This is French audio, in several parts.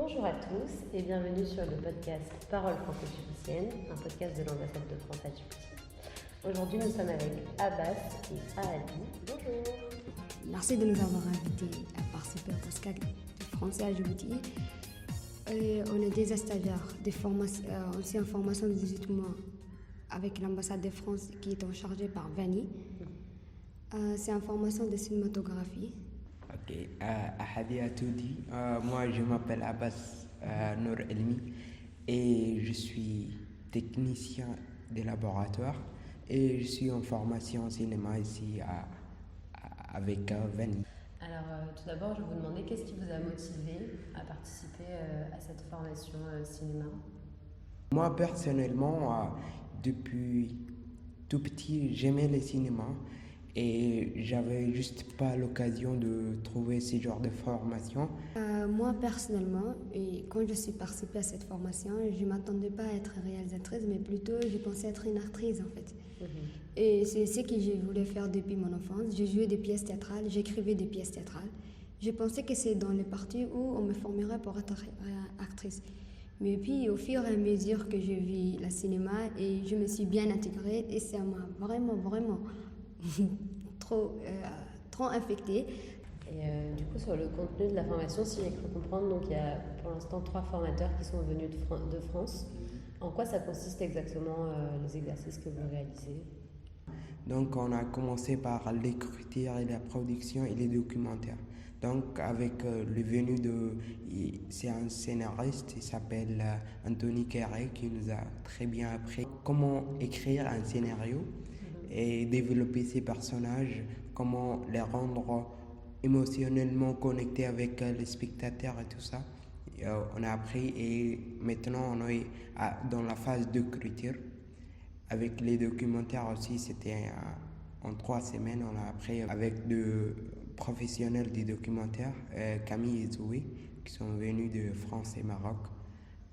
Bonjour à tous et bienvenue sur le podcast Parole franco-djiboutienne, un podcast de l'ambassade de France à Djibouti. Aujourd'hui, nous sommes avec Abbas et Ahadi. Bonjour. Merci de nous avoir invités à participer au podcast de français à Djibouti. On est des stagiaires, aussi en formation de 18 mois avec l'ambassade de France qui est en chargée par Vani. C'est en formation de cinématographie. Ok, Ahadi a tout dit. Moi, je m'appelle Abbas Nour Elmi et je suis technicien de laboratoire et je suis en formation cinéma ici avec Vani. Alors, tout d'abord, je vais vous demander qu'est-ce qui vous a motivé à participer à cette formation cinéma? Moi, personnellement, depuis tout petit, j'aimais le cinéma. Et j'avais juste pas l'occasion de trouver ce genre de formation. Moi personnellement, et quand je suis participée à cette formation, je ne m'attendais pas à être réalisatrice, mais plutôt je pensais être une actrice en fait. Et c'est ce que je voulais faire depuis mon enfance. Je jouais des pièces théâtrales, j'écrivais des pièces théâtrales. Je pensais que c'est dans les parties où on me formerait pour être actrice. Mais puis au fur et à mesure que je vis le cinéma, et je me suis bien intégrée et ça m'a vraiment trop infectée. Et du coup, sur le contenu de la formation, si j'ai cru comprendre, donc il y a pour l'instant 3 formateurs qui sont venus de France. En quoi ça consiste exactement les exercices que vous réalisez? Donc on a commencé par l'écriture et la production et les documentaires. Donc avec le venu c'est un scénariste, il s'appelle Anthony Carré, qui nous a très bien appris comment écrire un scénario et développer ces personnages, comment les rendre émotionnellement connectés avec les spectateurs et tout ça. On a appris et maintenant on est dans la phase d'écriture. Avec les documentaires aussi, c'était en 3 semaines, on a appris avec deux professionnels des documentaires, Camille et Zoé, qui sont venus de France et Maroc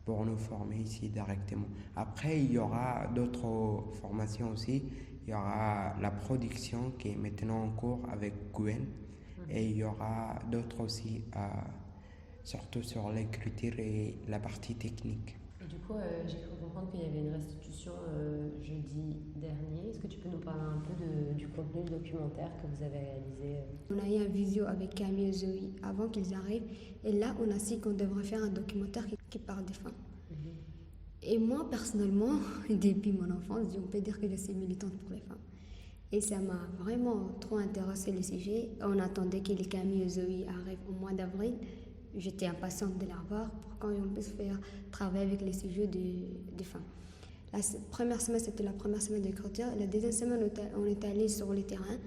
pour nous former ici directement. Après, il y aura d'autres formations aussi. Il y aura la production qui est maintenant en cours avec Gwen et il y aura d'autres aussi, surtout sur l'écriture et la partie technique. Et du coup, j'ai cru comprendre qu'il y avait une restitution jeudi dernier. Est-ce que tu peux nous parler un peu du contenu du documentaire que vous avez réalisé? On a eu un visio avec Camille et Zoé avant qu'ils arrivent. Et là, on a su qu'on devrait faire un documentaire qui parle des femmes. Et moi, personnellement, depuis mon enfance, on peut dire que je suis militante pour les femmes. Et ça m'a vraiment trop intéressé le sujet. On attendait que les Camille et Zoé arrivent au mois d'avril. J'étais impatiente de la voir pour qu'on puisse faire travailler avec les sujets des femmes. La première semaine, c'était la première semaine d'écriture. La deuxième semaine, on est allé sur le terrain.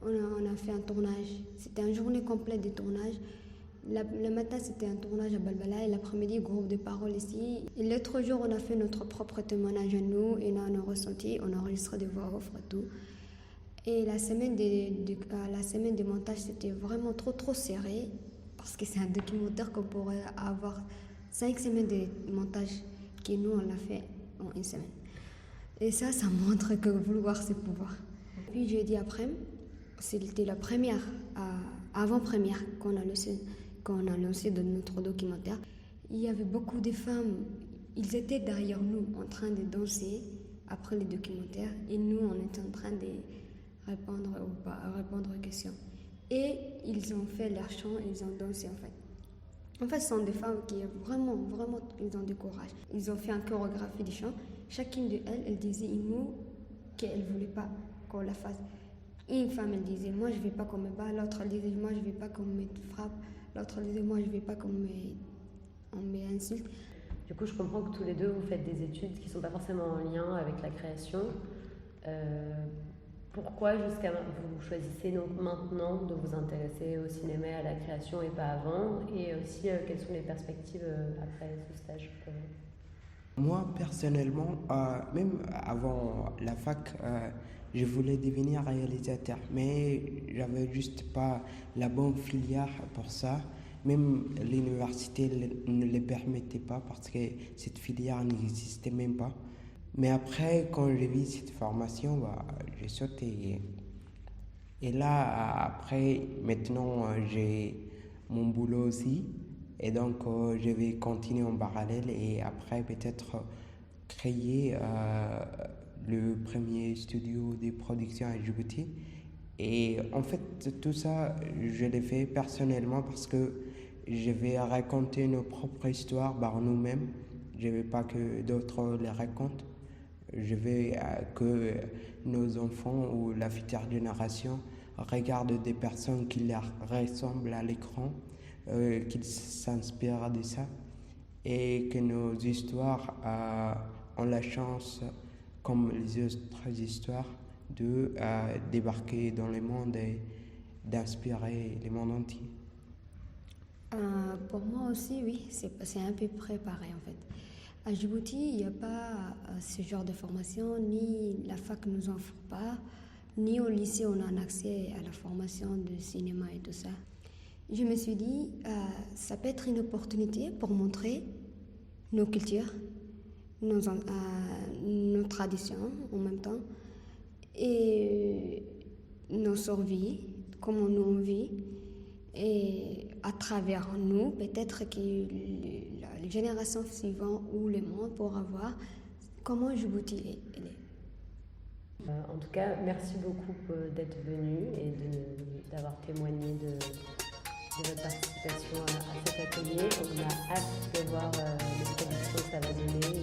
On a fait un tournage. C'était une journée complète de tournage. Le matin, c'était un tournage à Balbala et l'après-midi, groupe de parole ici. Et l'autre jour, on a fait notre propre témoignage à nous et là, on a ressenti, on a enregistré des voix off et tout. Et la semaine de montage, c'était vraiment trop serré parce que c'est un documentaire qu'on pourrait avoir 5 semaines de montage que nous, on l'a fait en 1 semaine. Et ça montre que vouloir, c'est pouvoir. Puis jeudi après, c'était la première, avant-première qu'on a lancé de notre documentaire. Il y avait beaucoup de femmes, ils étaient derrière nous en train de danser après le documentaire et nous on était en train de répondre aux questions. Et ils ont fait leur chant, ils ont dansé en fait. En fait, ce sont des femmes qui vraiment, ils ont du courage. Ils ont fait une chorégraphie du chant. Chacune d'elles, elle disait un mot qu'elle ne voulait pas qu'on la fasse. Une femme, elle disait, moi je ne veux pas qu'on me bat. L'autre, elle disait, moi je ne veux pas qu'on me frappe. L'autre, elle disait, moi je ne veux pas qu'on m'insulte. Du coup, je comprends que tous les deux, vous faites des études qui ne sont pas forcément en lien avec la création. Pourquoi vous choisissez donc maintenant de vous intéresser au cinéma et à la création et pas avant? Et aussi, quelles sont les perspectives après ce stage? Moi, personnellement, même avant la fac, je voulais devenir réalisateur, mais j'avais juste pas la bonne filière pour ça. Même l'université ne le permettait pas parce que cette filière n'existait même pas. Mais après, quand j'ai vu cette formation, j'ai sauté. Et là, après, maintenant, j'ai mon boulot aussi. Et donc, je vais continuer en parallèle et après peut-être créer le premier studio de production à Djibouti. Et en fait, tout ça, je l'ai fait personnellement parce que je vais raconter nos propres histoires par nous-mêmes. Je ne veux pas que d'autres les racontent. Je veux que nos enfants ou la future génération regardent des personnes qui leur ressemblent à l'écran, qu'ils s'inspirent de ça et que nos histoires ont la chance, comme les autres histoires, de débarquer dans le monde et d'inspirer le monde entier. Pour moi aussi, oui, c'est un peu préparé en fait. À Djibouti, il n'y a pas ce genre de formation, ni la fac nous en offre pas, ni au lycée on a un accès à la formation de cinéma et tout ça. Je me suis dit, ça peut être une opportunité pour montrer nos cultures, nos traditions en même temps, et nos survies, comment nous on vit. Et à travers nous, peut-être que les générations suivantes ou le monde pourra voir comment Djibouti est. En tout cas, merci beaucoup d'être venu et d'avoir témoigné de votre participation à cet atelier. On a hâte de voir les productions que ça va donner.